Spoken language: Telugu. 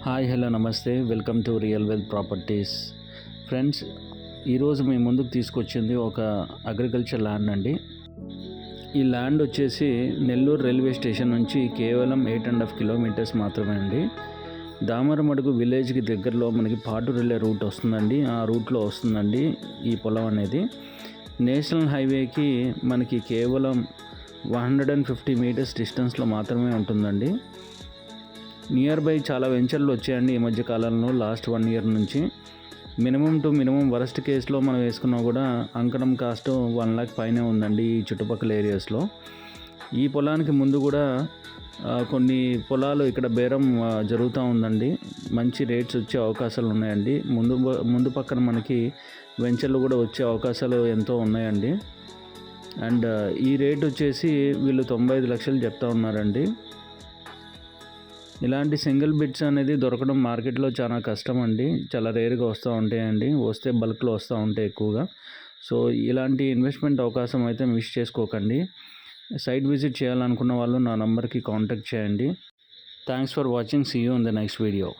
హాయ్ హలో నమస్తే welcome to real wealth properties. Friends, ఈరోజు మీ ముందుకు తీసుకొచ్చింది ఒక అగ్రికల్చర్ ల్యాండ్ అండి. ఈ ల్యాండ్ వచ్చేసి నెల్లూరు రైల్వే స్టేషన్ నుంచి కేవలం 8.5 కిలోమీటర్స్ మాత్రమే అండి. దామరమడుగు విలేజ్కి దగ్గరలో మనకి పాటూరు వెళ్ళే రూట్ వస్తుందండి. ఆ రూట్లో వస్తుందండి ఈ పొలం అనేది. నేషనల్ హైవేకి మనకి కేవలం 150 మీటర్స్ డిస్టెన్స్లో మాత్రమే ఉంటుందండి. నియర్ బై చాలా వెంచర్లు వచ్చాయండి ఈ మధ్య కాలంలో, లాస్ట్ 1 ఇయర్ నుంచి. మినిమం వరస్ట్ కేసులో మనం వేసుకున్నా కూడా అంకణం కాస్ట్ 1 lakh పైనే ఉందండి ఈ చుట్టుపక్కల ఏరియాస్లో. ఈ పొలానికి ముందు కూడా కొన్ని పొలాలు ఇక్కడ బేరం జరుగుతూ ఉందండి. మంచి రేట్స్ వచ్చే అవకాశాలు ఉన్నాయండి. ముందు పక్కన మనకి వెంచర్లు కూడా వచ్చే అవకాశాలు ఎంతో ఉన్నాయండి. అండ్ ఈ రేట్ వచ్చేసి వీళ్ళు 95 లక్షలు చెప్తా ఉన్నారండి. ఇలాంటి సింగిల్ బిట్స్ అనేది దొరకడం మార్కెట్లో చాలా కష్టం అండి. చాలా రేర్గా వస్తూ ఉంటాయండి. వస్తే బల్క్లో వస్తూ ఉంటాయి ఎక్కువగా. సో ఇలాంటి ఇన్వెస్ట్మెంట్ అవకాశం అయితే మిస్ చేసుకోకండి. సైట్ విజిట్ చేయాలనుకున్న వాళ్ళు నా నంబర్కి కాంటాక్ట్ చేయండి. Thanks for watching. See you in the next video.